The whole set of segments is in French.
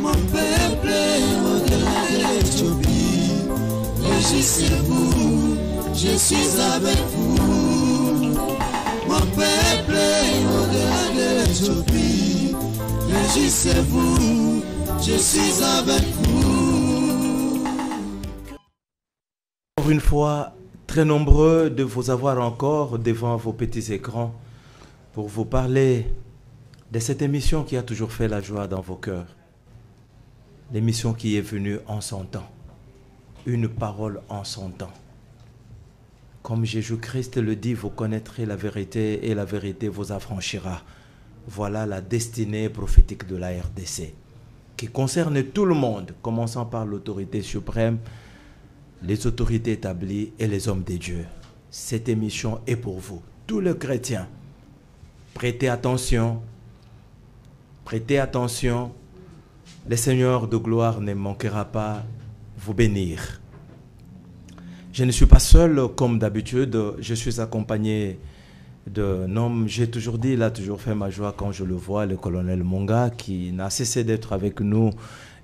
Mon peuple au-delà de l'Éthiopie, réjouissez-vous, je suis avec vous. Mon peuple au-delà de l'Éthiopie, réjouissez-vous, je suis avec vous. Pour une fois, très nombreux de vous avoir encore devant vos petits écrans pour vous parler de cette émission qui a toujours fait la joie dans vos cœurs. L'émission qui est venue en son temps. Une parole en son temps. Comme Jésus-Christ le dit, vous connaîtrez la vérité et la vérité vous affranchira. Voilà la destinée prophétique de la RDC, qui concerne tout le monde, commençant par l'autorité suprême, les autorités établies et les hommes de Dieu. Cette émission est pour vous, tous les chrétiens. Prêtez attention. Prêtez attention. Le Seigneur de gloire ne manquera pas vous bénir. Je ne suis pas seul comme d'habitude. Je suis accompagné d'un homme, j'ai toujours dit, il a toujours fait ma joie quand je le vois, le colonel Monga, qui n'a cessé d'être avec nous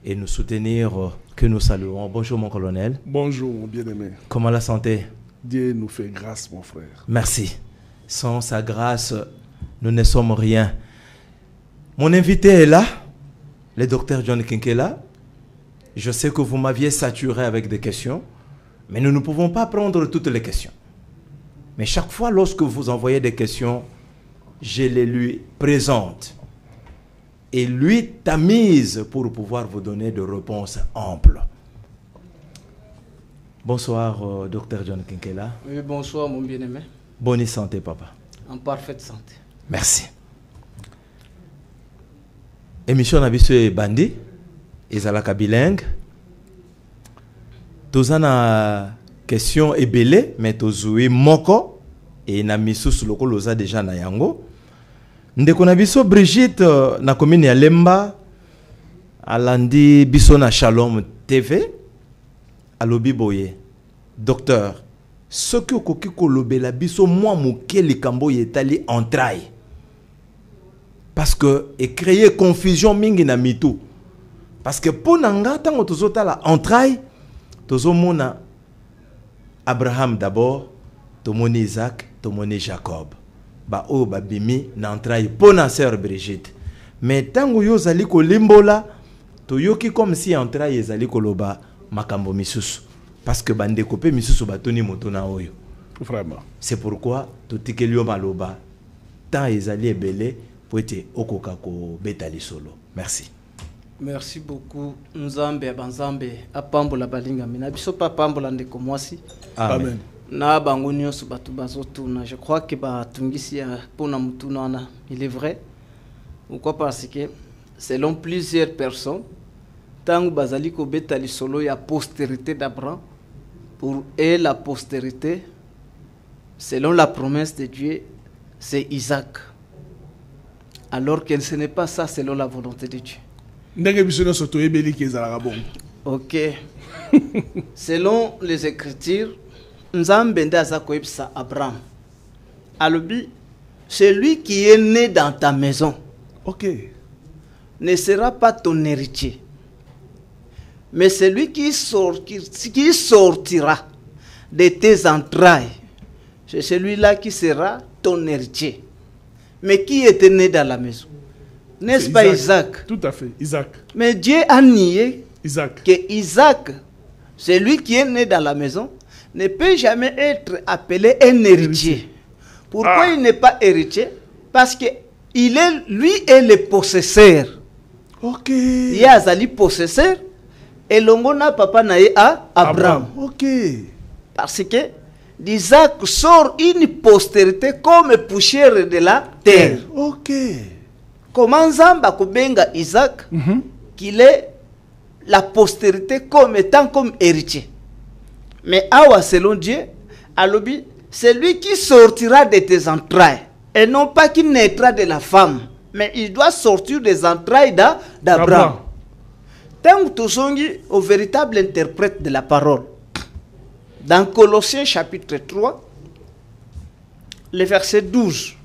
et nous soutenir, que nous saluons. Bonjour mon colonel. Bonjour mon bien-aimé. Comment la santé? Dieu nous fait grâce mon frère. Merci. Sans sa grâce, nous ne sommes rien. Mon invité est là, le docteur John Kinkela. Je sais que vous m'aviez saturé avec des questions, mais nous ne pouvons pas prendre toutes les questions. Mais chaque fois, lorsque vous envoyez des questions, je les lui présente. Et lui tamise pour pouvoir vous donner des réponses amples. Bonsoir, docteur John Kinkela. Oui, bonsoir, mon bien-aimé. Bonne santé, papa. En parfaite santé. Merci. Émission Nabiso et Bandi, Ezalaka bilingue. Tozana question ebele, mais tozoui moko et na misus loko loza déjà na yango. Ndeko na biso Brigitte na commune ya Lemba alandi biso na Shalom TV alobi boye. Docteur, ce que okoki kolobela biso moi moke likambo yetali entraille. Parce que et créer confusion mingi na mitu. Parce que pour nanga tango tozota la entraille tozomona Abraham d'abord, tomoni Isaac, tomoni Jacob. Ba o ba bimi na entraille pour na sœur Brigitte. Mais tango yo zali ko limbola, to yoki comme si entraille zali ko loba makambo misusu. Parce que bande kopé misusu batoni moto na oyo. Vraiment. C'est pourquoi to tikelio maloba tant ezali ebele pour être okokako betali solo. Merci. Merci beaucoup. Nzambe abanzambe apambola balinga mina biso pa pambola ndeko mwasi. Amen. Na bango nyonso batu bazotuna. Je crois que batungisi ya pona mutuna na. Il est vrai. Pourquoi? Parce que selon plusieurs personnes, tango bazali ko betali solo ya postérité d'Abraham, pour et la postérité, selon la promesse de Dieu, c'est Isaac. Alors que ce n'est pas ça selon la volonté de Dieu. Ok. Selon les Écritures, Nzambe Azakoïbsa Abraham. Alobi, celui qui est né dans ta maison, ok, ne sera pas ton héritier. Mais celui qui sortira de tes entrailles, c'est celui-là qui sera ton héritier. Mais qui était né dans la maison? N'est-ce pas Isaac? Tout à fait, Isaac. Mais Dieu a nié Isaac. Que Isaac, celui qui est né dans la maison, ne peut jamais être appelé un héritier. Pourquoi il n'est pas héritier? Parce que lui est le possesseur. Ok. Il y a Azali possesseur et l'ongona papa naé à Abraham. Ok. Parce que d'Isaac sort une postérité comme poussière de la terre. Ok. Comment Zamba Kubenga Isaac qu'il est la postérité comme étant comme héritier. Mais awa selon Dieu, alobi, c'est lui qui sortira de tes entrailles et non pas qui naîtra de la femme, mais il doit sortir des entrailles d'Abraham. Tant que tu au véritable interprète de la parole, dans Colossiens chapitre 3, le verset 12,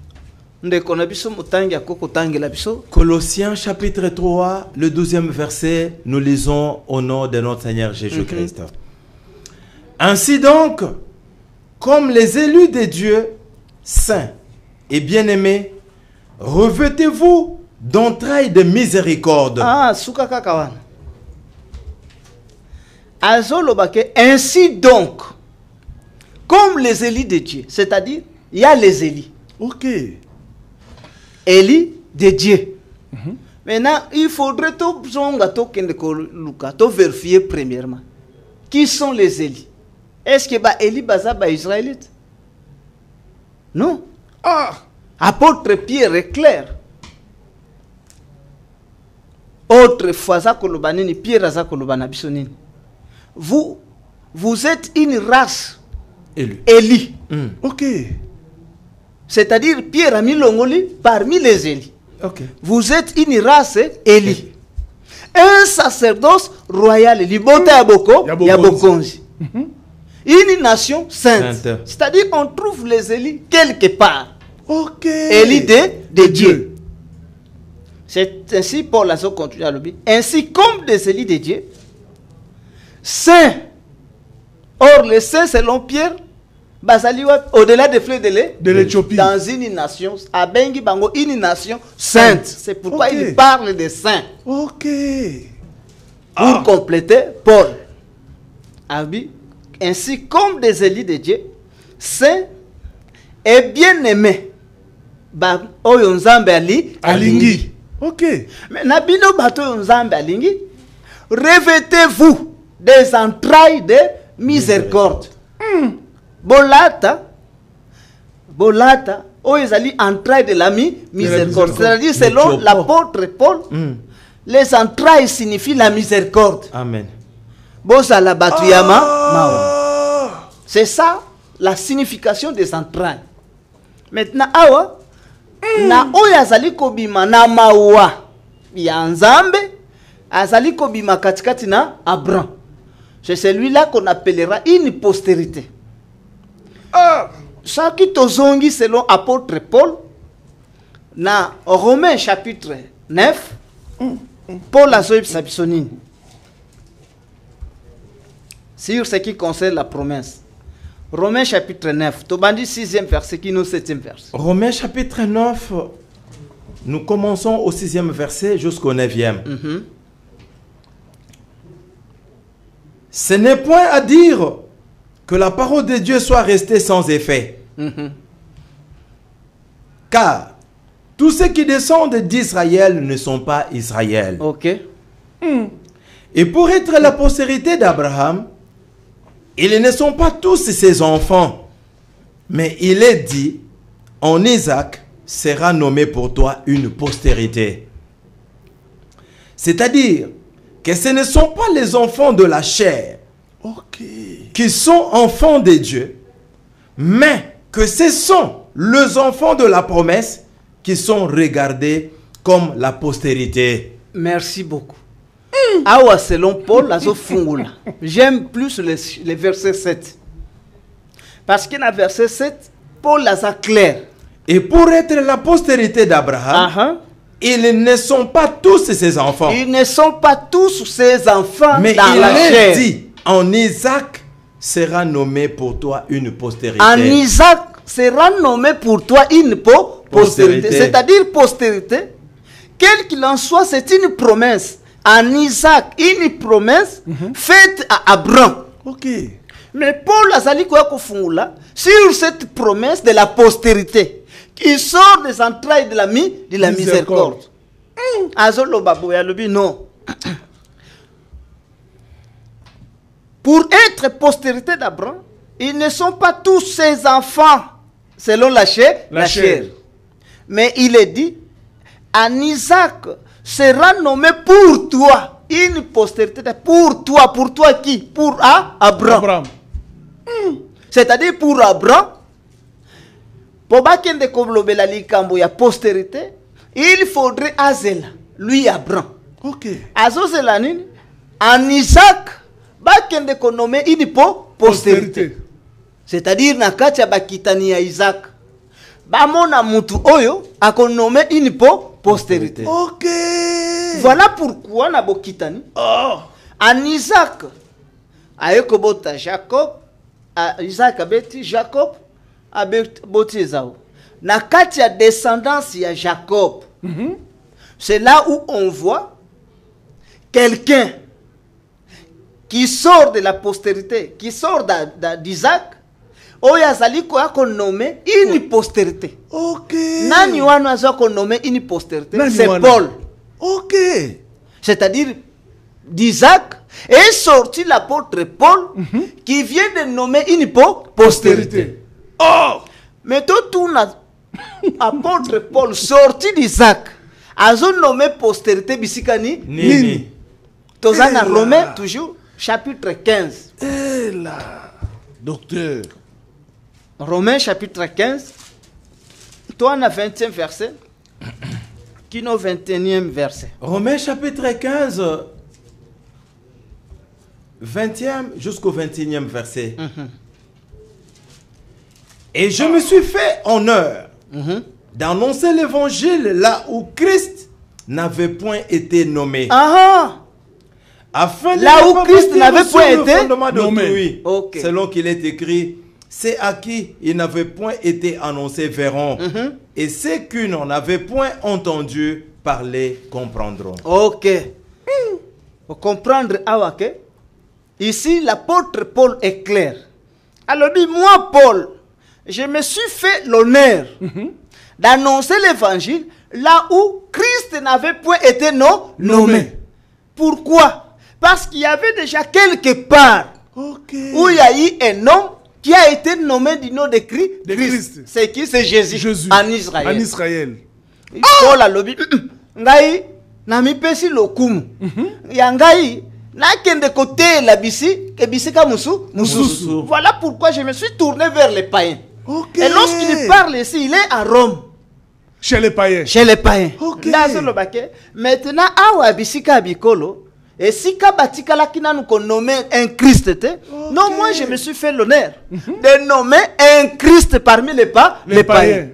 ndeko na biso motangi akoko tangela biso. Colossiens chapitre 3, le 12e verset, nous lisons au nom de notre Seigneur Jésus-Christ. Ainsi donc, comme les élus de Dieu, saints et bien-aimés, revêtez-vous d'entrailles de miséricorde. Ah, suka kakawana. Azolobake, ainsi donc, comme les élus de Dieu, c'est-à-dire, il y a les élus. Ok. Élus de Dieu. Maintenant, il faudrait tout vérifier premièrement. Qui sont les élus? Est-ce que Élie baza ba israélite? Non. Ah. Apôtre Pierre est clair. Autrefois, Pierre vous êtes une race élue. Ok. C'est-à-dire Pierre a mis l'ongoli parmi les élus. Okay. Vous êtes une race élue. Un sacerdoce royal, libota yabokonzi. Une nation sainte. C'est-à-dire on trouve les élus quelque part. Ok. Élus de Dieu. C'est ainsi Paul a continué à le dire. Ainsi comme des élus de Dieu, saints. Or les saints selon Pierre, au-delà des fleuves de l'Éthiopie, dans une nation, à Bengi Bango, une nation sainte. C'est pourquoi il parle des saints. Ok. Pour compléter, Paul a dit, ainsi comme des élus de Dieu, saints et bien-aimés. Alingi. Ok. Mais Nabino Bato Nzambe Alingi, revêtez-vous des entrailles de miséricorde. Bolata, ezali entrailles de la miséricorde. C'est-à-dire, selon l'apôtre Paul, les entrailles signifient la miséricorde. Amen. Bozala batuyama mawa. C'est ça la signification des entrailles. Maintenant, awa, na oya azali kobima na mawa ya Nzambe, azali kobima katikati na Abraham. C'est celui-là qu'on appellera une postérité. Chaque tozongi selon apôtre Paul, na Romains chapitre 9, Paul a zoïb sabisonine. Sur ce qui concerne la promesse. Romains chapitre 9, Tobandi 6e verset qui nous 7e verset. Romains chapitre 9, nous commençons au 6e verset jusqu'au 9e. Ce n'est point à dire que la parole de Dieu soit restée sans effet. Car tous ceux qui descendent d'Israël ne sont pas Israël. Ok. Et pour être la postérité d'Abraham, ils ne sont pas tous ses enfants. Mais il est dit, en Isaac sera nommé pour toi une postérité. C'est-à-dire que ce ne sont pas les enfants de la chair qui sont enfants de Dieu, mais que ce sont les enfants de la promesse qui sont regardés comme la postérité. Merci beaucoup. Awa selon Paul, j'aime plus les versets 7. Parce que dans le verset 7, Paul l'a clair. Et pour être la postérité d'Abraham, ils ne sont pas tous ses enfants. Ils ne sont pas tous ses enfants, mais dans la chair. Il dit, en Isaac sera nommé pour toi une postérité. En Isaac sera nommé pour toi une postérité. C'est-à-dire postérité, quel qu'il en soit, c'est une promesse. En Isaac, une promesse faite à Abraham. Ok. Mais Paul Azali Kouakoufungula, sur cette promesse de la postérité, qui sort des entrailles de la miséricorde. Azolo Babouya Lobi, non. Pour être postérité d'Abraham, ils ne sont pas tous ses enfants, selon la chair. Mais il est dit, en Isaac sera nommé pour toi une postérité. Pour toi qui? Pour Abraham. C'est-à-dire pour Abraham, pour bakende koblobela likambo ya postérité, il faudrait Azela, lui Abraham. Ok. Azozela nini? En Isaac, bakende konome une postérité. C'est-à-dire na kati ya bakitani ya Isaac. bamona mutu oyo akonome une postérité. Ok. Voilà pourquoi na bokitani. En Isaac ayekobota Jacob, Isaac abeti Jacob aboti Esau. Na kati ya descendance ya Jacob. C'est là où on voit quelqu'un qui sort de la postérité, qui sort d'Isaac, oyo azali koya konommé une postérité. Ok. Nani wana azo konommé une postérité? Nani C'est wana? Paul. Ok. C'est-à-dire d'Isaac est sorti l'apôtre Paul qui vient de nommer une postérité. Oh. Mais tout apôtre Paul sorti d'Isaac a nommé postérité bisikani Nini. Tozana Romains toujours chapitre 15. Eh là. Docteur. Romains chapitre 15. Toi on a 20e verset. Qui n'a 21e verset. Romains chapitre 15, 20e jusqu'au 21e verset. Et je me suis fait honneur d'annoncer l'évangile là où Christ n'avait point été nommé. Afin de là ne où pas Christ bâtir n'avait sur point le été fondement d'autrui. Ok. Selon qu'il est écrit, c'est à qui il n'avait point été annoncé verront. Et ceux qui n'en avaient point entendu parler comprendront. Ok. Pour comprendre Awake, ici l'apôtre Paul est clair. Alors dit, moi Paul, je me suis fait l'honneur d'annoncer l'évangile là où Christ n'avait point été nommé. Pourquoi? Parce qu'il y avait déjà quelque part où il y a eu un homme qui a été nommé du nom de Christ. C'est qui? C'est Jésus. En Israël. En Israël. Paul a lobby. Ngai na mipesi lokumu. Ya ngai na kende côté la bisi ke bisika mususu. Voilà pourquoi je me suis tourné vers les païens. Et lorsqu'il parle ici, il est à Rome. Chez les païens. Chez les païens. Maintenant, awa bisika bikolo. Et si Kabatika Lakina nous nomme un Christ, non, moi je me suis fait l'honneur de nommer un Christ parmi les païens.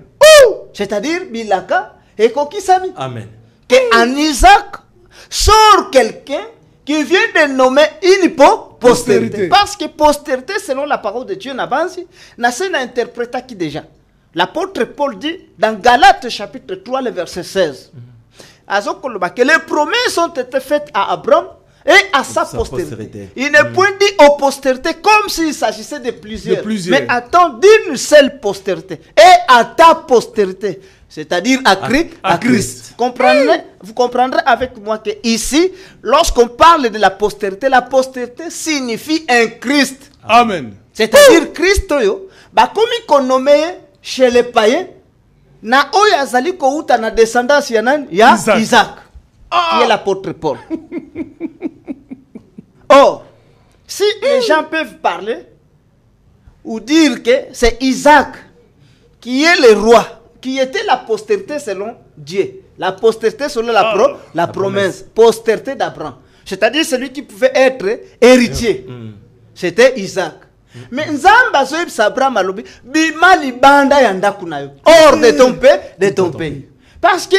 C'est-à-dire, Bilaka et Kokisami. Amen. Que en Isaac sort quelqu'un qui vient de nommer une postérité. Parce que postérité, selon la parole de Dieu, n'a pas interprété qui déjà. L'apôtre Paul dit dans Galates chapitre 3, le verset 16. Que les promesses ont été faites à Abraham et à sa postérité. Il n'est point dit aux postérités comme s'il s'agissait de plusieurs. Mais attends d'une seule postérité. Et à ta postérité. C'est-à-dire à Christ. Vous comprendrez avec moi que ici, lorsqu'on parle de la postérité signifie un Christ. Amen. C'est-à-dire Christ, comme il nommé chez les païens, na oya zali ko uta na descendance ya nani? Ya Isaac. Qui est l'apôtre Paul. Or, si les gens peuvent parler ou dire que c'est Isaac qui est le roi, qui était la postérité selon Dieu, la postérité selon la promesse, postérité d'Abraham, c'est-à-dire celui qui pouvait être héritier, c'était Isaac. Mais Nzamba zoib Abraham alobi bima libanda ya ndaku na yo hors de ton pays. Parce que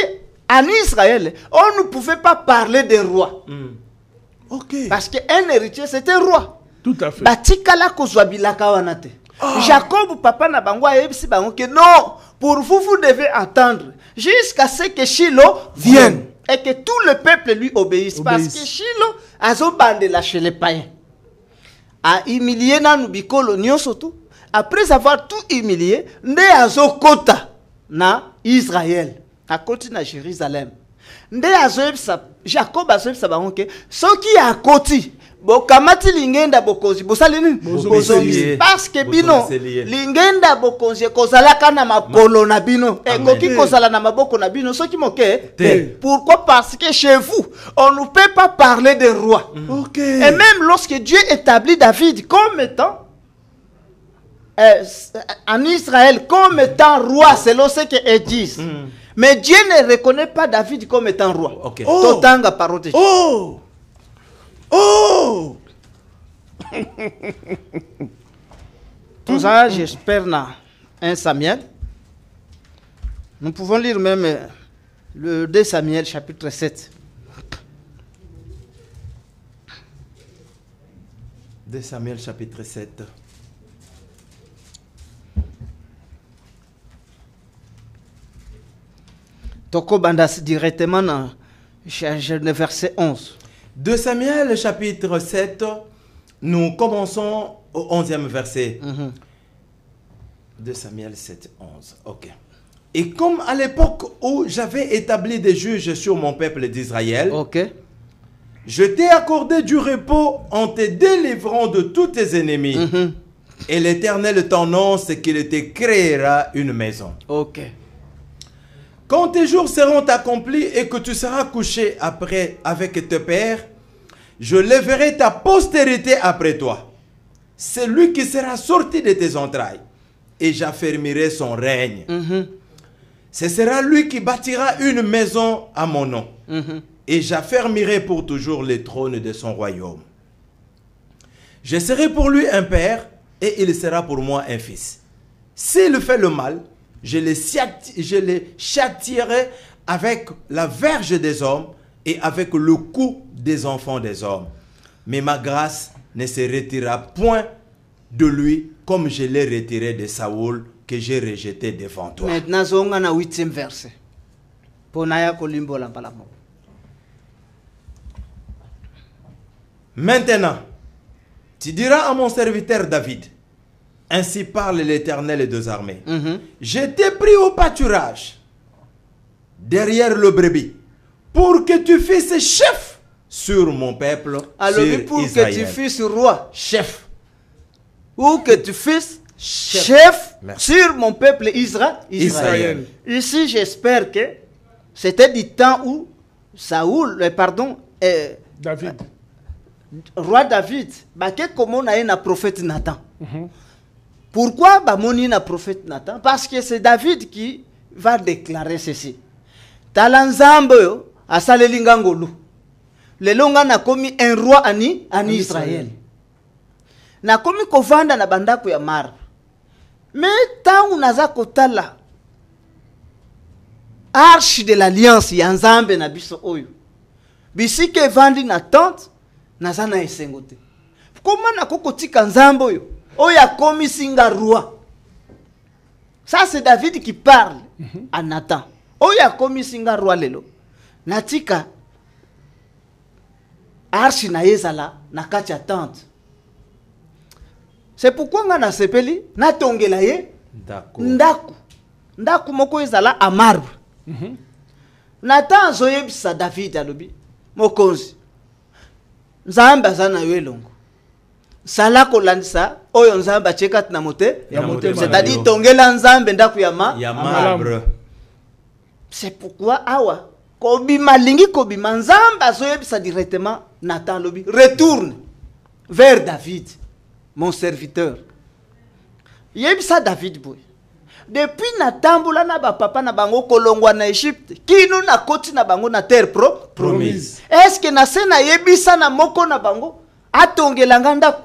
en Israël, on ne pouvait pas parler de roi. Parce qu'un héritier c'était roi. Tout à fait. Batikala kozwa bilaka wana te. Jacob papa na bango ayebisi bango que non, pour vous vous devez attendre jusqu'à ce que Shiloh vienne et que tout le peuple lui obéisse. Parce que Shiloh azobandela chez les païens. A humilié nanu bikolo nyonso tout. Après avoir tout humilié, nde azokota na Israël, akoti na Jérusalem. Nde azoyebisa Jacob azoyebisa bango ke soki akoti bokamati lingenda bokonzi bosali nini bozongi parce que bino lingenda bokonzi kozalaka na makolo na bino ekoki kozala na maboko na bino soki moke pourquoi? Parce que chez vous on ne peut pas parler de roi. Et même lorsque Dieu établit David comme étant en Israël comme étant roi selon ce qu'ils disent, mais Dieu ne reconnaît pas David comme étant roi. Totanga parole de Dieu. Tout ça, j'espère, na 1 Samuel. Nous pouvons lire même le 2 Samuel chapitre 7. 2 Samuel chapitre 7. Toko bandas directement dans le verset 11. 2 Samuel chapitre 7, nous commençons au 11e verset. 2 Samuel 7, 11. Ok. Et comme à l'époque où j'avais établi des juges sur mon peuple d'Israël, Ok. je t'ai accordé du repos en te délivrant de tous tes ennemis. Et l'Éternel t'annonce qu'il te créera une maison. Ok. Quand tes jours seront accomplis et que tu seras couché après avec tes pères, je lèverai ta postérité après toi. C'est lui qui sera sorti de tes entrailles et j'affermirai son règne. Ce sera lui qui bâtira une maison à mon nom et j'affermirai pour toujours les trônes de son royaume. Je serai pour lui un père et il sera pour moi un fils. S'il fait le mal, je les châtierai avec la verge des hommes et avec le coup des enfants des hommes. Mais ma grâce ne se retirera point de lui comme je l'ai retiré de Saoul que j'ai rejeté devant toi. Maintenant, on a le 8e verset. Ponaya kolimbo la palamo. Maintenant, tu diras à mon serviteur David, ainsi parle l'Éternel des armées. Je t'ai pris au pâturage, derrière le brebis, pour que tu fasses chef sur mon peuple, Alors, sur pour Israël. que tu fasses roi, Chef. ou que tu fasses chef Merci. sur mon peuple Israël. Ici, j'espère que c'était du temps où David. roi David, comme on a un prophète Nathan. Pourquoi bamoni na prophète Nathan? Parce que c'est David qui va déclarer ceci. Talanzambo yo asaleli ngangolu. Lelo nga na komi un roi en Israël. Na komi kovanda na bandako ya marbre. Mais tant unaza kotala arche de l'alliance ya Nzambe na biso oyo. Bisike vandi na tente naza na esengo te. Comment na kokotika Nzambe oyo? Oya komi singa roi. Ça c'est David qui parle à Nathan. Oya komi singa roi lelo. Natika archi na yezala na kati ya tente. C'est pourquoi nga na sepeli na tongela ye ndaku. Ndaku moko yezala a marbre. Nathan zoyebisa David alobi mokonzi. Nzambe azana yo elongo. Sala kolandisa oyo Nzambe acheka na mote c'est-à-dire tongela Nzambe ndaku ya marbre. C'est pourquoi awa kobima lingi kobima Nzambe azoyebisa directement Nathan lobi retourne vers David mon serviteur. Yebisa David boy. Depuis natambula na ba papa na bango kolongwa na Egypte kino na koti na bango na terre promise. Est-ce que na sena yebisa na moko na bango atongelanga ndako?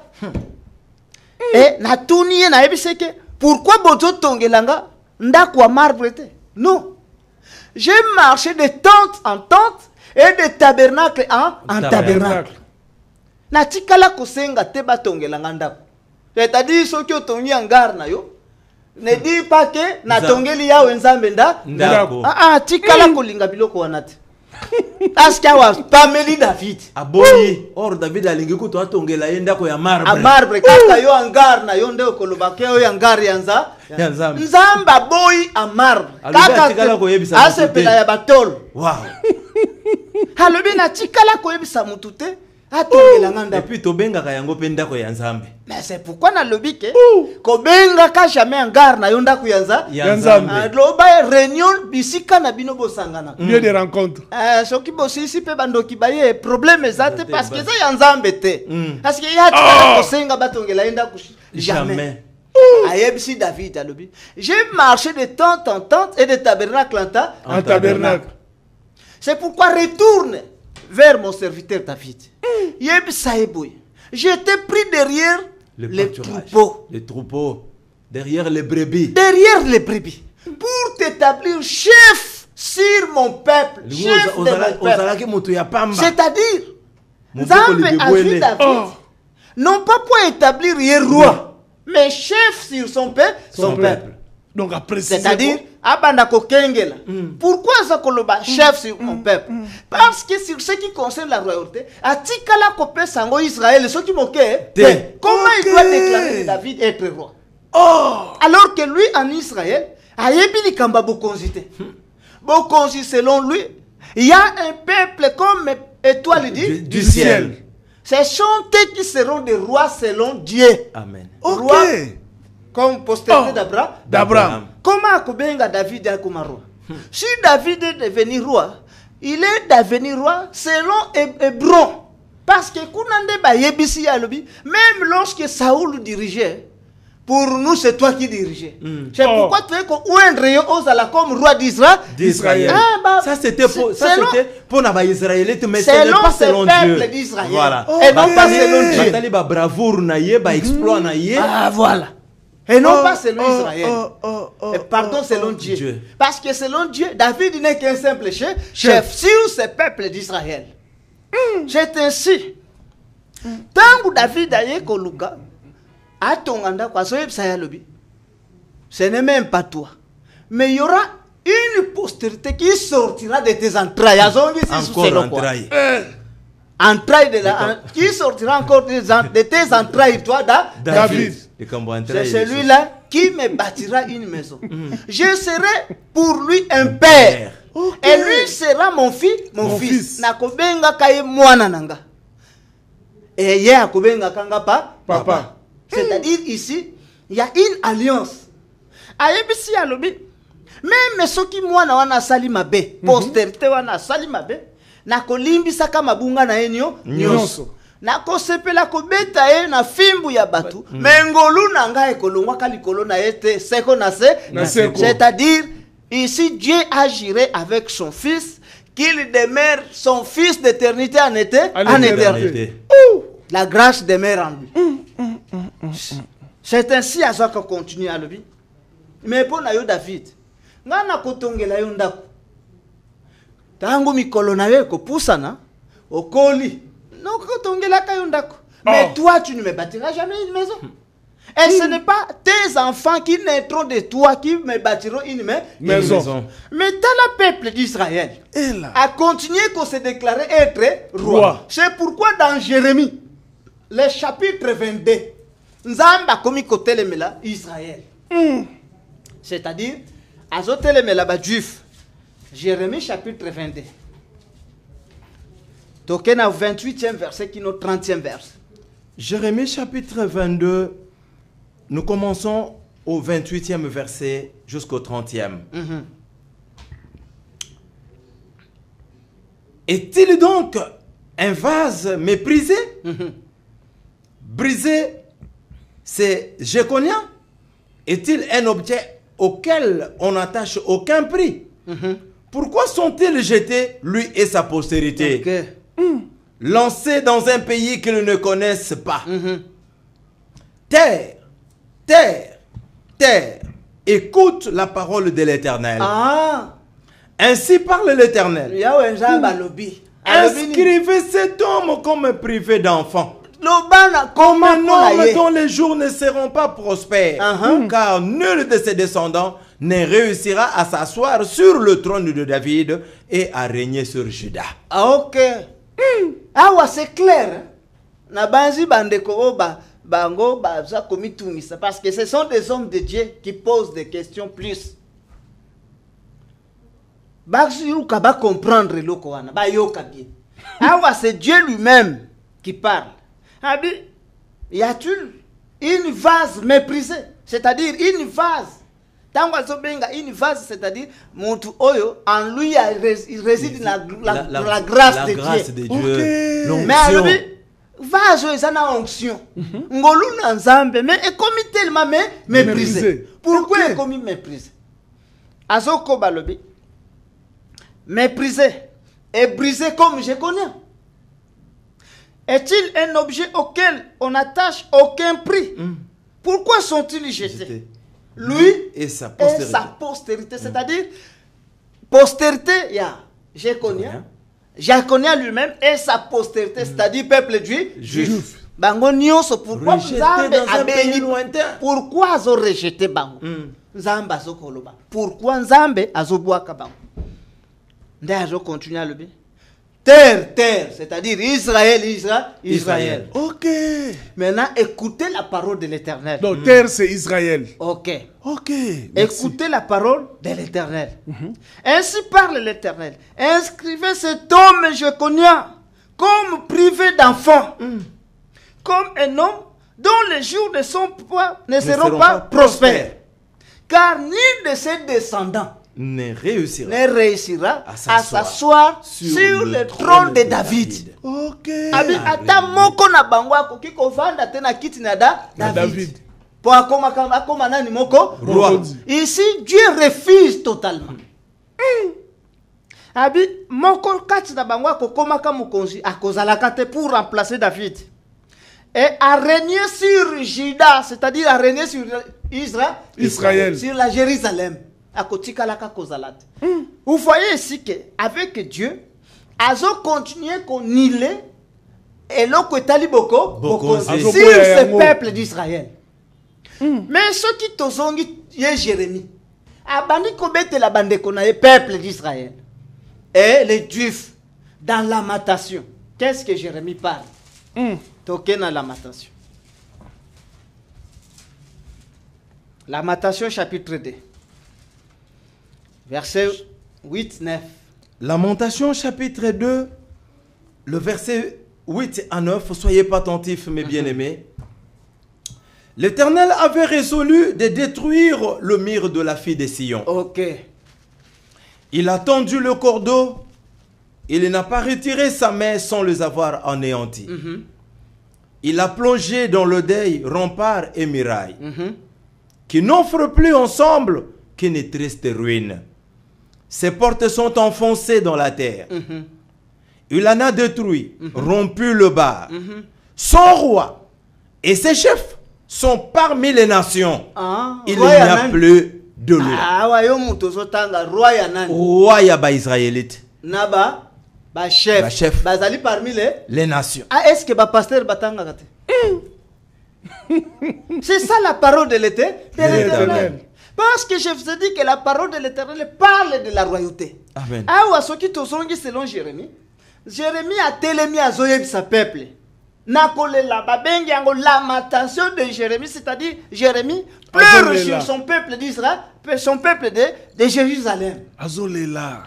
Et na tuniye na yebisa ke pourquoi bozo tongelanga ndako wa marbre te? Non. J'ai marché de tente en tente et de tabernacle en tabernacle. Na tikala kosenga te batongelanga ndako. C'est-à-dire soki otongi angar na yo ne dis pas que na tongeli yawe Nzambe ndako. Tikala kolinga biloko wana te. Aska wa pameli David. Aboyi or David alingi kuto atongela ye ndako ya marbre. A marbre kaka yo angar na yo nde okoloba ke yo angar yanza. Nzambe aboyi a marbre. Kaka tikala koyebisa asepela ya batolo. Wow. Halobi na tikala koyebisa mutu te. Et puis tobenga kayango pe ndako ya Nzambe. Mais c'est pourquoi na lobike kobenga ka jamais angar na yo ndako ya Nzambe. Loba réunion bisika na bino bosangana. Lieu de rencontre. Soki bosisi pe bandoki baye problème ezate parce que ça ya Nzambe te. Parce que ya tika kosenga batongela ndako jamais. Ayebisi David alobi. J'ai marché de tente en tente et de tabernacle en tabernacle. C'est pourquoi retourne vers mon serviteur David. Je t'ai pris derrière les troupeaux. Les troupeaux. Derrière les brebis. Derrière les brebis. Pour te t'établir chef sur mon peuple. Chef de mon peuple. C'est-à-dire, Nzambe a vu David, non pas pour établir un roi, mais chef sur son peuple. Donc après c'est-à-dire, Abandako Kengela. Pourquoi ça koloba chef sur mon peuple? Parce que sur ce qui concerne la royauté, Atikala Kopé Sango Israël, ceux qui moquaient, comment il doit déclarer David être roi? Alors que lui en Israël, Ayebili Kamba Bokonzite. Bokonzi, selon lui, il y a un peuple comme étoile du ciel. C'est chantés qui seront des rois selon Dieu. Amen. Roi comme postérité d'Abraham. Comment Akobenga David est comme roi? Si David est devenu roi, il est devenu roi selon Hébron. Parce que Kounande Bayebisi Yalobi, même lorsque Saoul dirigeait, pour nous c'est toi qui dirigeais. C'est pourquoi tu es comme Ouendreyo Ozala comme roi d'Israël. Ça c'était pour les Israélites, mais ce n'est selon pas selon Dieu. Dieu. d'Israël. Voilà. Et non pas selon Dieu. Batali ba bravoure naïe, ba exploit naïe. Voilà. Et non pas selon Israël. Et pardon, selon Dieu. Parce que selon Dieu, David n'est qu'un simple chef sur ce peuple d'Israël. C'est ainsi. Tant que David a eu Koluka, à ton anda, ce n'est même pas toi. Mais il y aura une postérité qui sortira de tes entrailles. Encore entrailles. Entrailles de la, qui sortira encore de tes entrailles, toi, David. C'est celui-là qui me bâtira une maison. Je serai pour lui un père. Et lui sera mon fils. Nakobenga kaye mwana nanga. Et ye akobenga kanga papa. C'est-à-dire ici, il y a une alliance. Ayebisi alobi. Même ceux qui mwana wana sali mabe, postérité wana sali mabe, nakolimbisa kama bunga na enyo nyonso. Nakosepela kobeta ye na fimbu ya batu, mengolu nanga ekolongwa kalikolo na ete seko na se. C'est-à-dire ici Dieu agirait avec son fils, qu'il demeure son fils d'éternité en éternité. La grâce demeure en lui. C'est ainsi à ça qu'on continue à le vivre. Mais pour Nayo David, ngana kotongela yo ndako. Tango mikolo na yo ko pusana, okoli. Non kotongela ka yo ndako. Mais toi tu ne me bâtiras jamais une maison. Et ce n'est pas tes enfants qui naîtront de toi qui me bâtiront une maison. Mais dans le peuple d'Israël a continué qu'on se déclarait être roi. C'est pourquoi dans Jérémie, le chapitre 22, Nzamba komi kotelemela Israël. C'est-à-dire, azotelemela ba juif. Jérémie chapitre 22. Tokena 28e verset qui est notre 30e verset. Jérémie chapitre 22, nous commençons au 28e verset jusqu'au 30e. Est-il donc un vase méprisé? Brisé, c'est Jéconia? Est-il un objet auquel on n'attache aucun prix? Pourquoi sont-ils jetés, lui et sa postérité? Lancés dans un pays qu'ils ne connaissent pas. Terre, terre, terre, écoute la parole de l'Éternel. Ainsi parle l'Éternel. Inscrivez cet homme comme privé d'enfant, comme un homme dont les jours ne seront pas prospères, car nul de ses descendants ne réussira à s'asseoir sur le trône de David et à régner sur Juda. C'est clair. Nabanzi bandeko bango baza komitungisa parce que ce sont des hommes de Dieu qui posent des questions plus. Baziru kaba comprendre loko wana ba yoka bien. C'est Dieu lui-même qui parle. Abi, y a-t-il une vase méprisée? C'est-à-dire une vase. Tango zobenga une vase, c'est-à-dire muntu oyo en lui il réside la grâce de Dieu. Mais alors vase ezana onction. Ngolu na nzambe mais est comme tellement méprisé. Pourquoi est comme méprisé? Azoko balobi. Méprisé et brisé comme je connais. Est-il un objet auquel on n'attache aucun prix? Pourquoi sont-ils jetés? lui et sa et sa postérité. C'est-à-dire, postérité, il y a Jéconia lui-même et sa postérité, c'est-à-dire peuple juif. Bango nyonso, pourquoi Nzambe a béni? Pourquoi ils ont rejeté Bango? Nzambe a koloba. Pourquoi Nzambe a boaka Bango? Nde a continué à le dire. Terre, c'est-à-dire Israël. Ok. Maintenant, écoutez la parole de l'Éternel. Donc, terre, c'est Israël. Ok. Merci. Écoutez la parole de l'Éternel. Ainsi parle l'Éternel. Inscrivez cet homme Jéconia comme privé d'enfant, comme un homme dont les jours de son poids ne seront pas prospères. Car nul de ses descendants ne réussira à s'asseoir sur le trône de David. Ok. Ata moko na bango akoki kovanda te na kiti na David. Po akoma nani moko roi. Ici Dieu refuse totalement. Abi moko kati na bango akokoma ka mokonzi akozalaka te pour remplacer David. Et à régner sur Juda, c'est-à-dire à régner sur Israël, sur la Jérusalem. Vous voyez ici qu'avec Dieu, Azo continue qu'on nile et l'on boko sur ce peuple d'Israël. Mais ceux qui tozongi yé Jérémie, abandi kobete la bande qu'on a le peuple d'Israël et les Juifs dans lamentation. Qu'est-ce que Jérémie parle? Token à lamentation. Lamentation chapitre 2. Verset 8-9. Lamentation chapitre 2, le verset 8 à 9. Soyez pas attentifs, mes bien-aimés. L'Éternel avait résolu de détruire le mur de la fille de Sion. Ok. Il a tendu le cordeau. Il n'a pas retiré sa main sans les avoir anéantis. Il a plongé dans le deuil, rempart et muraille, qui n'offrent plus ensemble qu'une triste ruine. Ses portes sont enfoncées dans la terre. Il en a détruit, rompu le bar. Son roi et ses chefs sont parmi les nations. Il n'y a plus de loi. Roi Yaba Israélite. Naba, ba chef. Bazali parmi les nations. Est-ce que ba pasteur batanga kate? C'est ça la parole de l'Éternel. Parce que je vous ai dit que la parole de l'Éternel parle de la royauté. Amen. Selon Jérémie, Jérémie a télémi à Zoyeb sa peuple. Nakolela babengi yango lamentation de Jérémie, c'est-à-dire Jérémie pleure sur son peuple d'Israël, son peuple de Jérusalem. Azolela.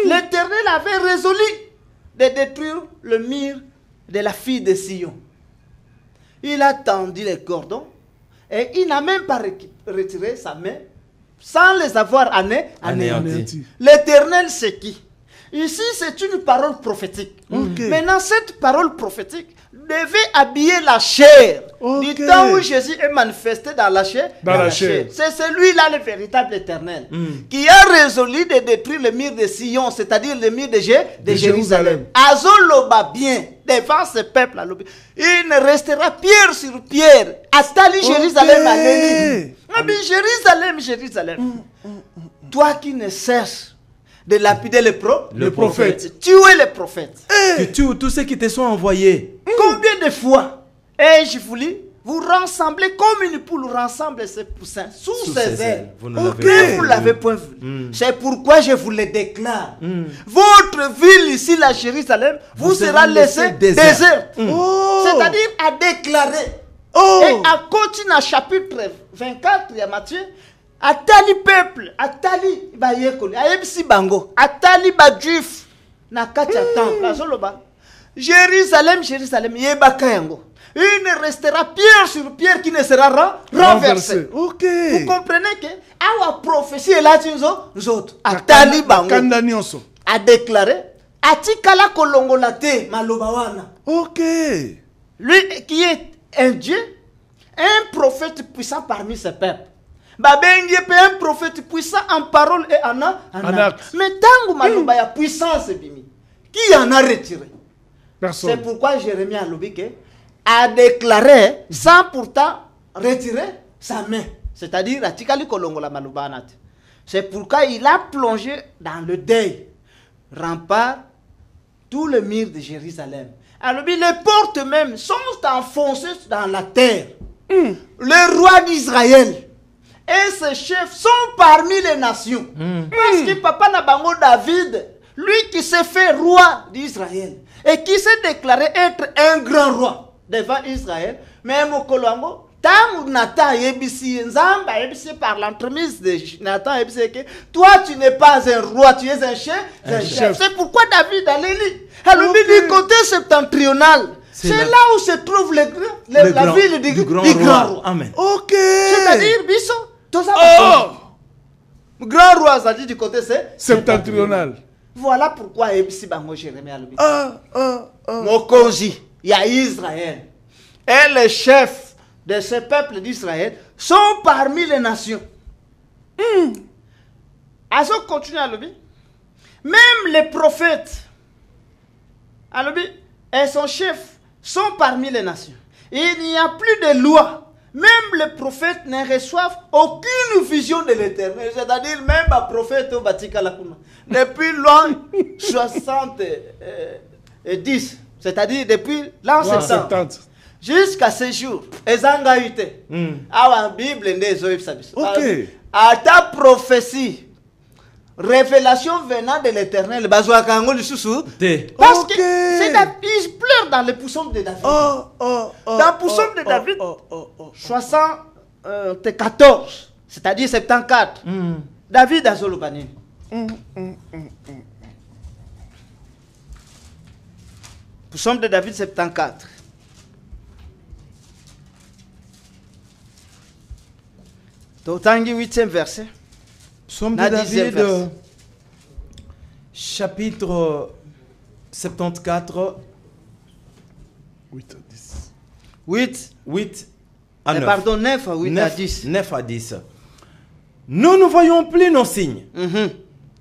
L'Éternel avait résolu de détruire le mur de la fille de Sion. Il a tendu les cordons et il n'a même pas retiré sa main sans les avoir anéantis. L'Éternel, c'est qui? Ici, c'est une parole prophétique. Maintenant, cette parole prophétique devait habiller la chair. Du temps où Jésus est manifesté dans la chair, c'est celui-là le véritable Éternel qui a résolu de détruire le mur de Sion, c'est-à-dire le mur de Jérusalem. Azoloba bien devant ce peuple. Il ne restera pierre sur pierre. Astali Jérusalem à Jérusalem. Toi qui ne cesses de lapider le prophète. Tuer les prophètes. Tu tues tous ceux qui te sont envoyés. Combien de fois ai-je voulu vous rassembler comme une poule rassemble ses poussins sous ses ailes? Vous ne l'avez point vu. C'est pourquoi je vous le déclare. Votre ville ici, la Jérusalem, vous sera laissée déserte. C'est-à-dire à déclarer. Et à continuer à chapitre 24, il y a Matthieu. Atali peuple, atali ba yekoli, ayebisi bango, atali ba juif, na katia temple, azoloba. Jérusalem, yebaka yango. Il ne restera pierre sur pierre qui ne sera renversé. Vous comprenez que awa prophétie est là nous autres. Atali bango. A déclaré, atikala kolongolate malobawana. Lui qui est un Dieu, un prophète puissant parmi ses peuples. Babengi est un prophète puissant en parole et en acte. Mais tant que maloba ya puissance bimi, qui en a retiré? Personne. C'est pourquoi Jérémie a déclaré sans pourtant retirer sa main. C'est-à-dire, atikali kolongola malubana te. C'est pourquoi il a plongé dans le deuil. Rempart, tout le mur de Jérusalem. Alors, les portes même sont enfoncées dans la terre. Le roi d'Israël et ses chefs sont parmi les nations. Parce que Papa Nabango David, lui qui s'est fait roi d'Israël et qui s'est déclaré être un grand roi devant Israël, même au Kolongo, Nathan par l'entremise de Nathan, toi tu n'es pas un roi, tu es un chef. C'est pourquoi David a l'élite. Alors du côté septentrional, c'est là où se trouve la ville du grand roi. Amen. Ok. C'est-à-dire, Bisso, tout ça. Grand roi, ça dit du côté septentrional. Voilà pourquoi Ebisi Bango Jérémie a le Mokonzi, il y a Israël. Et les chefs de ce peuple d'Israël sont parmi les nations. Azo continue à le dire. Même les prophètes et son chef sont parmi les nations. Il n'y a plus de loi. Même les prophètes ne reçoivent aucune vision de l'éternel. C'est-à-dire même les prophètes au Batika Lakuna. Depuis l'an 70. C'est-à-dire depuis l'an 70. Jusqu'à ce jour, ezanga ite. Awa Bible ndezo ibsabiso. Ok. À ta prophétie, révélation venant de l'Éternel, bazwa kango lisusu. Parce que c'est il pleure dans le psaume de David. Dans le psaume de David, 74, c'est-à-dire 74. David a Zolobani. Psaume de David 74. Totangi 8e verset. Psaume de David, chapitre 74. 8 à 10. 8 à 9. Pardon, 9 à 8 à 10. 9 à 10. Nous ne voyons plus nos signes.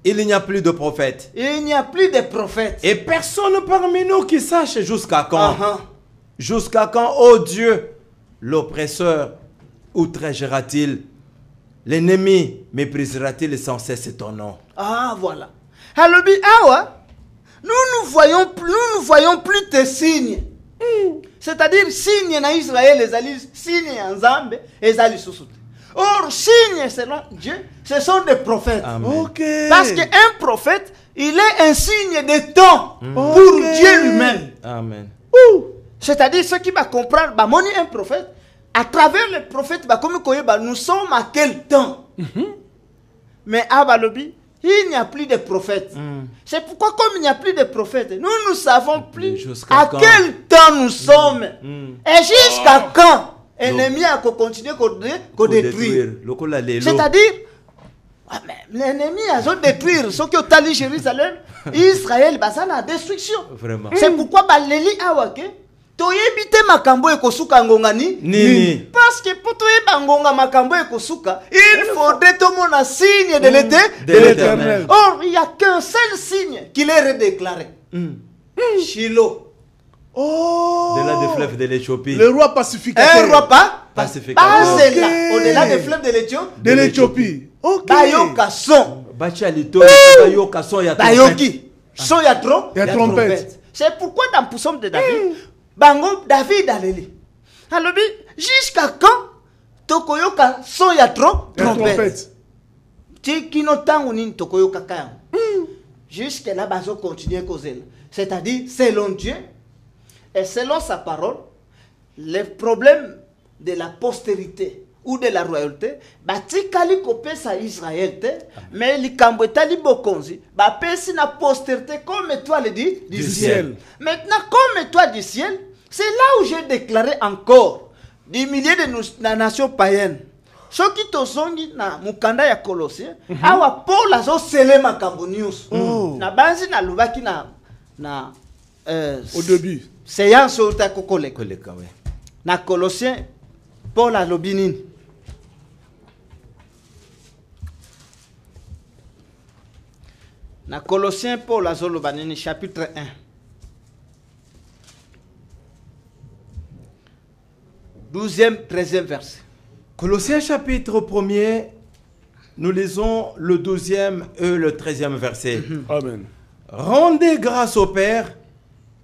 Il n'y a plus de prophètes. Il n'y a plus de prophètes. Et personne parmi nous qui sache jusqu'à quand. Jusqu'à quand, ô Dieu, l'oppresseur outragera-t-il? L'ennemi méprisera-t-il sans cesse ton nom? Ah, voilà. Alors, nous ne voyons plus tes signes. C'est-à-dire, signes en Israël, les alliés, signes en Zambie, les alliés sous. Or, signes selon Dieu, ce sont des prophètes. Okay. Parce qu'un prophète, il est un signe de temps pour Dieu lui-même. Amen. C'est-à-dire, ceux qui va comprendre, un prophète, à travers le prophète, nous sommes à quel temps? Mais à Balobi, il n'y a plus de prophètes. C'est pourquoi, comme il n'y a plus de prophètes, nous ne savons plus à quel temps nous sommes. Et jusqu'à quand l'ennemi a continué à détruire. C'est-à-dire, l'ennemi a détruire ce qui est allé Jérusalem, Israël, ça la destruction. C'est pourquoi Baléli Awake. Toyebite makambo ekosuka ngongani nini. Parce que pour toyeba ngonga makambo ekosuka, il faudrait tout mon signe de l'éternel. Or, il n'y a qu'un seul signe qu'il est redéclaré. Shiloh. De là des fleuves de l'Éthiopie. Le roi pacificateur. Un roi pacificateur. C'est là, au-delà des fleuves de l'Éthiopie. Ok. Bayoka son. Bachalito, bayoka son ya Bayoki. Son ya trompette. C'est pourquoi dans le psaume de David, Bango David Aleli. Alors, jusqu'à quand Tokoyoka son ya trompette. Tikino tango ni Tokoyoka kaya. Jusqu'à là, bazo continuer causer. C'est-à-dire, selon Dieu et selon sa parole, les problèmes de la postérité ou de la royauté, batikali kopesa Israël te, mais li kambwetali bokonzi, ba pesi na postérité comme étoile du ciel. Maintenant, comme étoile du ciel, c'est là où j'ai déclaré encore des milliers de nations païennes. Ceux qui tozongi na mukanda ya Colossiens, awa Paul azo sele makambo news. Na banzi na lubaki na au début. Séance au ta kokoleka. Na Colossiens, Paul a lobinini. Na Colossiens, Paul a zolobanini, chapitre 1. 12e, 13e verset. Colossiens chapitre 1er, nous lisons le 12e et le 13e verset. Amen. Rendez grâce au Père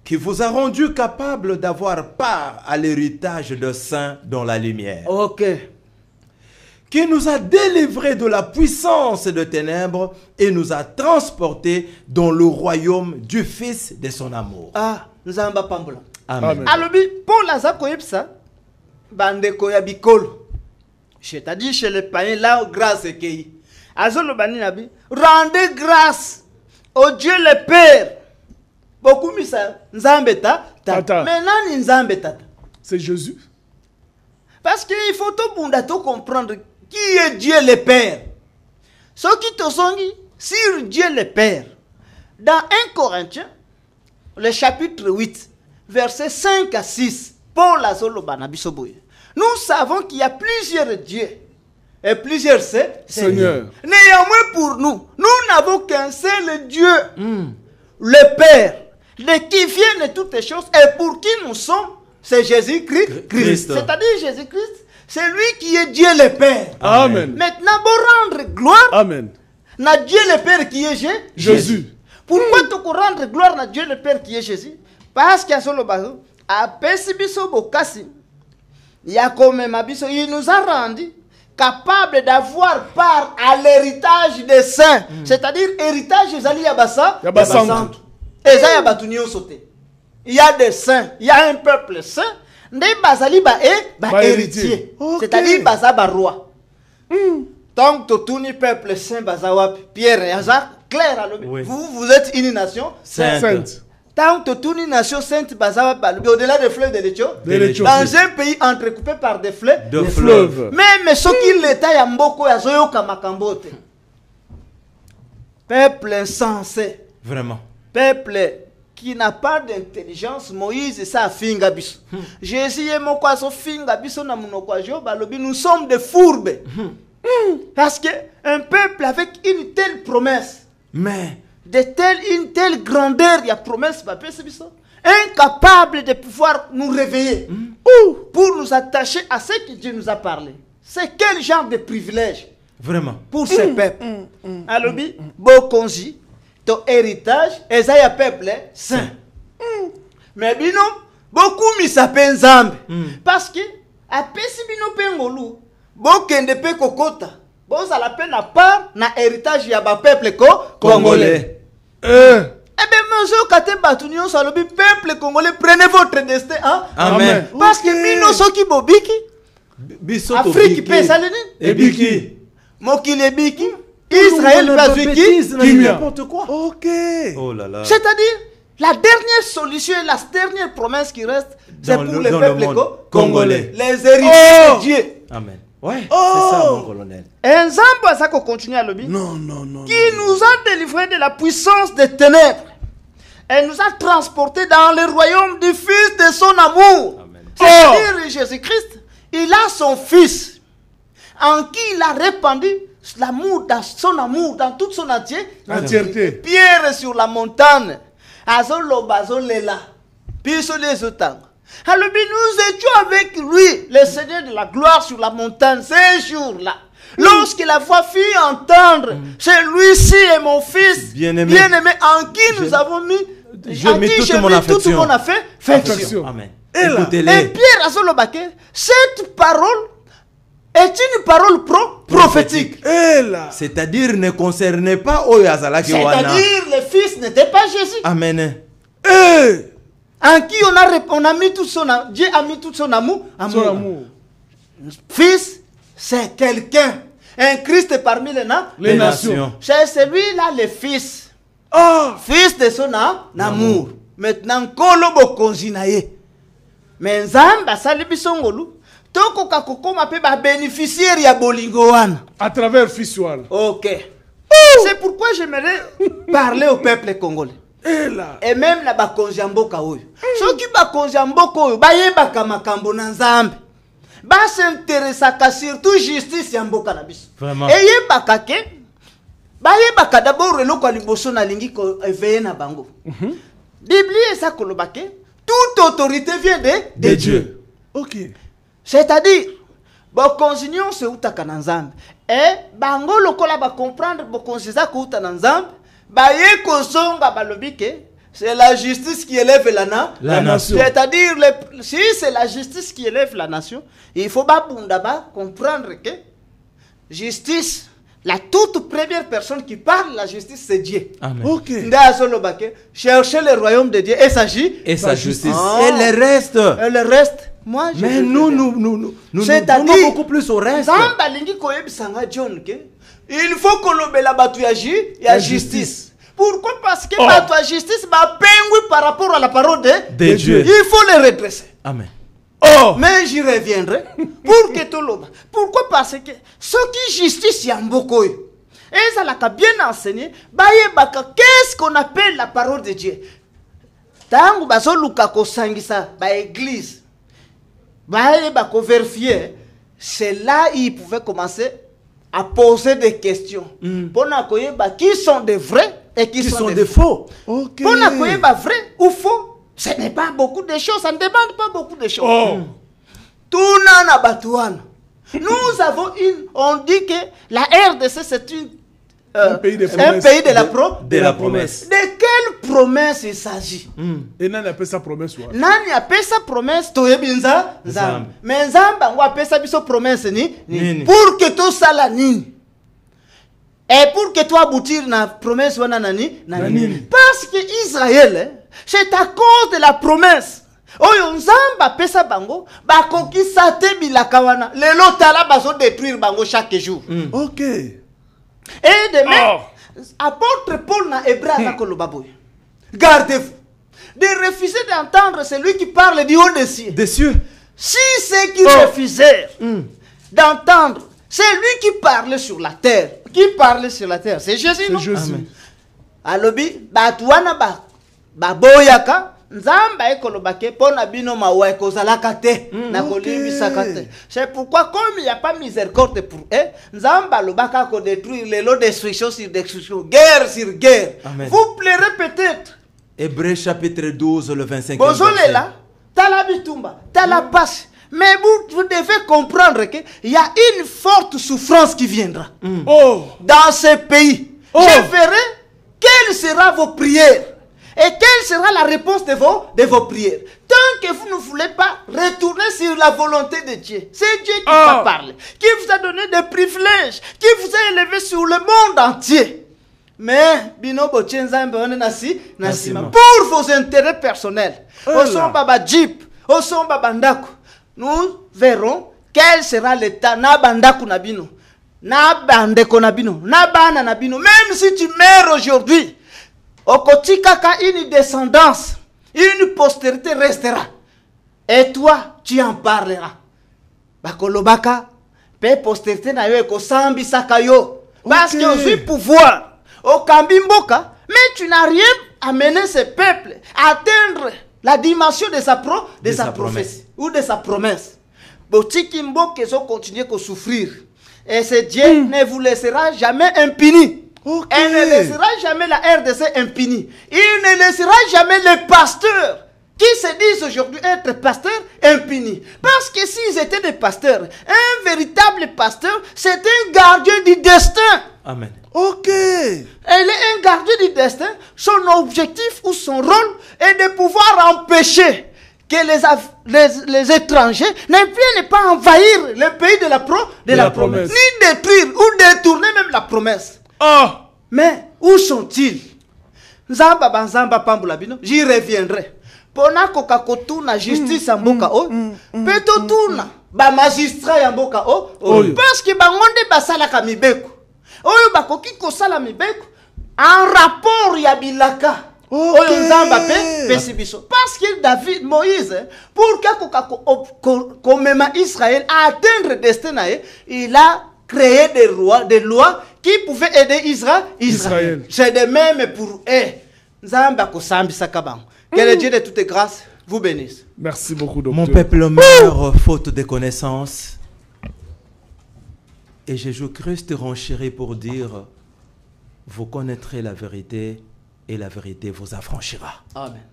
qui vous a rendu capable d'avoir part à l'héritage de saints dans la lumière. Ok. Qui nous a délivrés de la puissance de ténèbres et nous a transportés dans le royaume du Fils de son amour. Ah, nous avons pas pambola. Amen. Amen. Alobi, Paul a ça ça. Bande koya bikolo. C'est-à-dire chez les païens, là où grâce est qu'il rendez grâce au Dieu le Père. Beaucoup mis ça. Nzambeta. Tata. Maintenant, Nzambeta. C'est Jésus. Parce qu'il faut tout le monde comprendre qui est Dieu le Père. Ce qui te sont dit sur Dieu le Père. Dans 1 Corinthiens, le chapitre 8, versets 5 à 6, Paul a solo banabisoboye. Nous savons qu'il y a plusieurs dieux et plusieurs seigneurs. Néanmoins pour nous, nous n'avons qu'un seul Dieu, le Père, de qui viennent toutes les choses et pour qui nous sommes, c'est Jésus-Christ. C'est-à-dire Jésus-Christ, c'est lui qui est Dieu le Père. Amen. Maintenant, pour rendre gloire, Amen. na Dieu le Père qui est Jésus. Pourquoi tu rendre gloire à Dieu le Père qui est Jésus? Parce qu'il y a solo bazo, a pesibiso bokasi. Il nous a rendu capable d'avoir part à l'héritage des saints. C'est-à-dire héritage Zali Yabassa. Et ça Yabatunio sauté. Il y a des saints, il y a un peuple saint, des basali ba héritier. C'est-à-dire basa ba roi. Tant que tout le peuple saint basawap Pierre et Hazard clair à l'objet. Vous êtes une nation Sainte. Tant que toute une nation sainte au-delà des fleuves de l'Éthiopie, dans un pays entrecoupé par des fleuves de fleuves. Même ceux qui l'état ya mboko ya zoyoka makambote. Peuple insensé. Vraiment. Peuple qui n'a pas d'intelligence, Moïse ça finga biso. Jésus est mon quoi so finga biso na munoko jo balobi nous sommes des fourbes. Parce que un peuple avec une telle promesse. Mais une telle grandeur, il y a promesse, incapable de pouvoir nous réveiller ou pour nous attacher à ce que Dieu nous a parlé. C'est quel genre de privilège vraiment pour ce peuple? Alors, Bokonji, ton héritage, et ça y a peuple saint. Mais bino, beaucoup mis sa penzambe. Parce que, à Pesibino Pengolu, Bokende pe kokota. Bon, ça la peine à part, na héritage ya ba peuple congolais. Eh bien, monsieur Kate Batunio Salobi, peuple congolais, prenez votre destin. Hein? Amen. Parce que Mino Soki Bobiki, Afrique peut s'aller. Et Biki. Mokile Biki, Israël Bazwiki, n'importe quoi. Ok. Oh là là. C'est-à-dire, la dernière solution et la dernière promesse qui reste, c'est pour les peuples congolais. Les héritiers de Dieu. Amen. Ouais, c'est ça, mon colonel. Un Zamba, ça qu'on continue à l'objet. Non. Qui nous a délivrés de la puissance des ténèbres. Et nous a transportés dans le royaume du Fils de son amour. C'est-à-dire Jésus-Christ, il a son Fils, en qui il a répandu l'amour, dans son amour, dans toute son entièreté. Pierre sur la montagne, Azolo Bazolela, puis sur les autres. Alors nous étions avec lui, le Seigneur de la gloire sur la montagne, ces jours-là. Lorsque la voix fit entendre, celui-ci est mon fils bien-aimé en qui nous avons mis, je mets toute mon affection. Tout mon affection. Amen. Et Pierre Azolobake, cette parole est une parole prophétique. C'est-à-dire ne concernait pas Oyazala. C'est-à-dire le fils n'était pas Jésus. Amen. En qui on a mis tout son amour, Dieu a mis tout son amour. Fils, c'est quelqu'un. Un Christ parmi les nations. C'est celui-là le fils. Fils de son amour. Maintenant, Kolobo Konjinaye. Mais Nzamba Salibisongolu. Toko Kakokoma peut bénéficier ya Bolingoan. À travers Fissual. Ok. C'est pourquoi j'aimerais parler au peuple congolais. Et même la bakonjamboka oyo. Ceux qui bakonjamboka oyo bayebaka makambo na Nzambe. Ba s'intéressaka surtout justice ya mboka na biso. Vraiment. Eyebaka ke bayebaka d'abord eloko liboso na lingi ko éveiller na bango. Biblie ça kolobake toute autorité vient de Dieu. Ok. C'est-à-dire bokonzi nyonso eutaka na nzambe bango lokola bacomprendre bokonzi eza kouta na nzambe baye kozonga balobi ke c'est la justice qui élève la nation. C'est-à-dire, si c'est la justice qui élève la nation, il faut comprendre que justice, la toute première personne qui parle de la justice, c'est Dieu. Amen. Ok. Chercher le royaume de Dieu et sa justice. Ah. Et le reste. Et le reste, moi, je mais nous c'est-à-dire, beaucoup plus au reste. Il faut que l'on la justice. Pourquoi? Parce que la justice va peindre par rapport à la parole de Dieu. Il faut les redresser. Amen. Oh! Mais j'y reviendrai. Pour que tout le monde. Pourquoi? Parce que ce qui justice, il y a beaucoup. Et ça l'a bien enseigné. Qu'est-ce qu'on appelle la parole de Dieu? Tangu baso luka ko sangisa ba église. Ba ko vérifier. C'est là il pouvait commencer à poser des questions. Pour qui sont des vrais et qui sont des faux. Ok. Pour vrai ou faux, ce n'est pas beaucoup de choses, ça ne demande pas beaucoup de choses. Oh. Nous avons on dit que la RDC c'est un pays de la promesse. De quelle promesse il s'agit? Et Nani appelle sa promesse. Nani appelle sa promesse? Toyebinza Zam. Mais Zamba on appelle sa biso promesse ni pour que tout ça la nini. Et pour que toi aboutir na promesse wana nani. Parce que Israël c'est à cause de la promesse. Oyo Nzamba pesa bango bakoki sate bilaka wana lelo tala bazo détruire bango chaque jour. OK. Et demain, apôtre Paul na Hébreu na kolobaboy. Gardez-vous de refuser d'entendre celui qui parle du haut des cieux. Si ceux qui refusèrent d'entendre celui qui parle sur la terre, c'est Jésus, non? Jésus. Alobi batwana boyaka Nzamba ekolobake pona bino mawa ekozalaka te na kolimbisaka te. C'est pourquoi comme il n'y a pas miséricorde pour eux, Nzamba lobaka ko détruire les lots destruction sur destruction, guerre sur guerre. Amen. Vous plairez peut-être. Hébreux chapitre 12 le 25. Bozole là, tala bitumba, tala passe. Mais vous devez comprendre qu'il y a une forte souffrance qui viendra dans ce pays. Je verrai quelles seront vos prières. Et quelle sera la réponse de vos prières? Tant que vous ne voulez pas retourner sur la volonté de Dieu. C'est Dieu qui vous parle, qui vous a donné des privilèges, qui vous a élevé sur le monde entier. Mais, pour vos intérêts personnels, nous verrons quel sera l'état na bandaku nabino, na bandeko nabino, na bana nabino. Même si tu meurs aujourd'hui, Okotikaka une descendance, une postérité restera. Et toi, tu en parleras. Bakolobaka, pe postérité na yo ekosambi sakayo. Parce que au pouvoir, au Kambimboka, mais tu n'as rien amené ce peuple à atteindre la dimension de sa prophétie ou de sa promesse. Botiki Mboka ils ont continué à souffrir. Et ce Dieu ne vous laissera jamais impunis. Okay. Elle ne laissera jamais la RDC impunie. Il ne laissera jamais les pasteurs qui se disent aujourd'hui être pasteurs impunis. Parce que s'ils étaient des pasteurs, un véritable pasteur, c'est un gardien du destin. Amen. Ok. Elle est un gardien du destin. Son objectif ou son rôle est de pouvoir empêcher que les étrangers ne viennent pas envahir le pays de la promesse. Ni détruire ou détourner même la promesse. Mais où sont-ils? Nzamba banzamba pambula bino, j'y reviendrai. Pona koka kotuna justice ya mboka o, peto tuna ba magistrat ya mboka o, parce que bangonde basala ka mibeko. Oyo bakoki kosala mibeko en rapport ya bilaka. Oyo nzamba pe pesibiso. Parce que Moïse, pour que komema Israël à atteindre destin, il a créé des lois qui pouvaient aider Israël. C'est de même pour eux. Nzamba kosambi sakaban. Que le Dieu de toutes grâces vous bénisse. Merci beaucoup, docteur. Mon peuple meurt faute de connaissances. Et Jésus-Christ renchérit pour dire, vous connaîtrez la vérité et la vérité vous affranchira. Amen.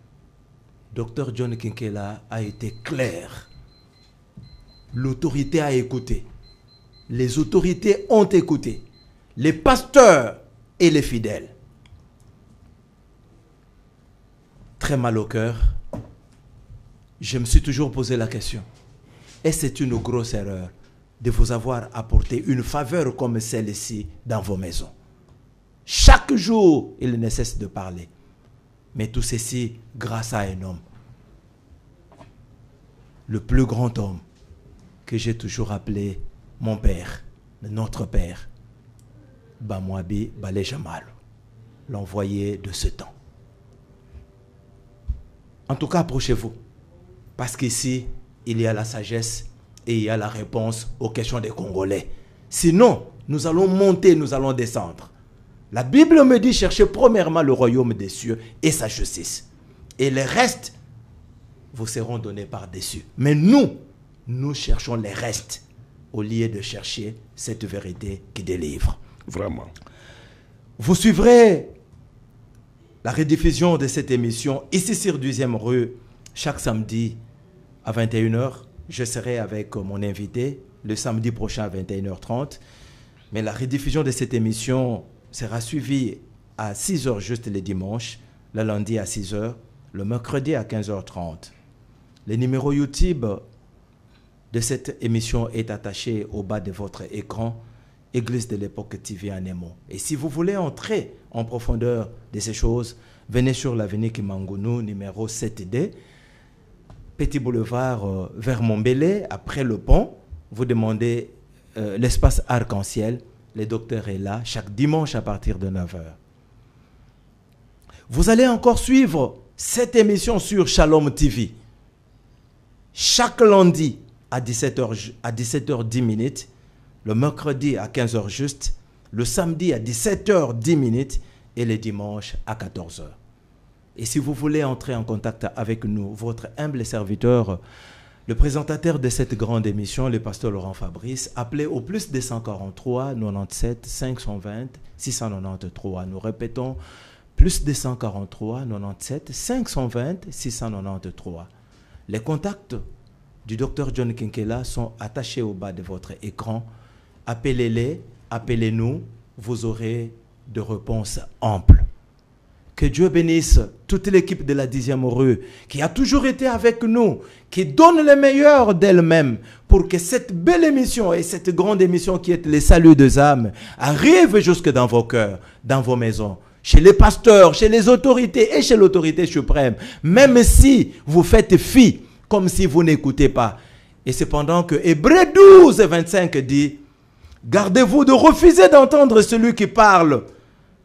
Docteur John Kinkela a été clair. L'autorité a écouté. les autorités ont écouté, les pasteurs et les fidèles. Très mal au cœur, je me suis toujours posé la question. Et c'est une grosse erreur de vous avoir apporté une faveur comme celle-ci dans vos maisons. Chaque jour, il ne cesse de parler. Mais tout ceci grâce à un homme. Le plus grand homme que j'ai toujours appelé mon père, notre père, Bamwabi Bale Jamal, l'envoyé de ce temps. En tout cas, approchez-vous. Parce qu'ici, il y a la sagesse et il y a la réponse aux questions des Congolais. Sinon, nous allons monter, nous allons descendre. La Bible me dit, cherchez premièrement le royaume des cieux et sa justice. Et le reste vous seront donnés par-dessus. Mais nous cherchons les restes au lieu de chercher cette vérité qui délivre. Vraiment. Vous suivrez la rediffusion de cette émission ici sur 2e rue chaque samedi à 21h. Je serai avec mon invité le samedi prochain à 21h30. Mais la rediffusion de cette émission sera suivie à 6h juste le dimanche, le lundi à 6h, le mercredi à 15h30. Le numéro YouTube de cette émission est attaché au bas de votre écran, Église de l'époque TV en Nemo. Et si vous voulez entrer en profondeur de ces choses, venez sur l'avenue Kimangounou, numéro 7D, Petit Boulevard vers Montbelé, après le pont. Vous demandez l'espace arc-en-ciel. Le docteur est là chaque dimanche à partir de 9h. Vous allez encore suivre cette émission sur Shalom TV. Chaque lundi à 17h10, le mercredi à 15h juste, le samedi à 17h10 et le dimanche à 14h. Et si vous voulez entrer en contact avec nous, votre humble serviteur, le présentateur de cette grande émission, le pasteur Laurent Fabrice, appelez au plus 243 97 520 693. Nous répétons, plus 243 97 520 693. Les contacts du docteur John Kinkela sont attachés au bas de votre écran. Appelez-les, appelez-nous, vous aurez de réponses amples. Que Dieu bénisse toute l'équipe de la 10e rue qui a toujours été avec nous, qui donne le meilleur d'elle-même pour que cette belle émission et cette grande émission qui est le salut des âmes arrive jusque dans vos cœurs, dans vos maisons, chez les pasteurs, chez les autorités et chez l'autorité suprême. Même si vous faites fi, comme si vous n'écoutez pas. Et cependant que Hébreux 12, 25 dit, gardez-vous de refuser d'entendre celui qui parle.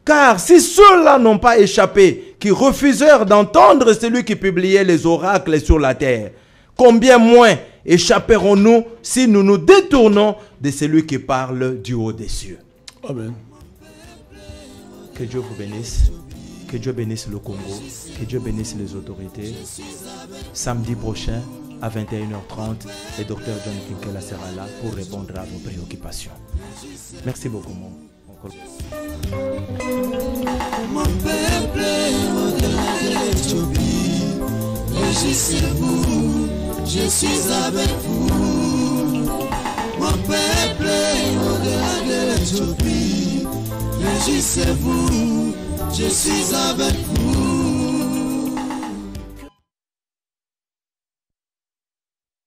Car si ceux-là n'ont pas échappé, qui refusèrent d'entendre celui qui publiait les oracles sur la terre, combien moins échapperons-nous si nous nous détournons de celui qui parle du haut des cieux. Amen. Que Dieu vous bénisse. Que Dieu bénisse le Congo. Que Dieu bénisse les autorités. Samedi prochain, à 21h30, le docteur John Kinkela sera là pour répondre à vos préoccupations. Merci beaucoup, mon peuple, au-delà de l'Éthiopie, réjouissez-vous, je suis avec vous. Mon peuple, au-delà de l'Éthiopie, réjouissez-vous, je suis avec vous.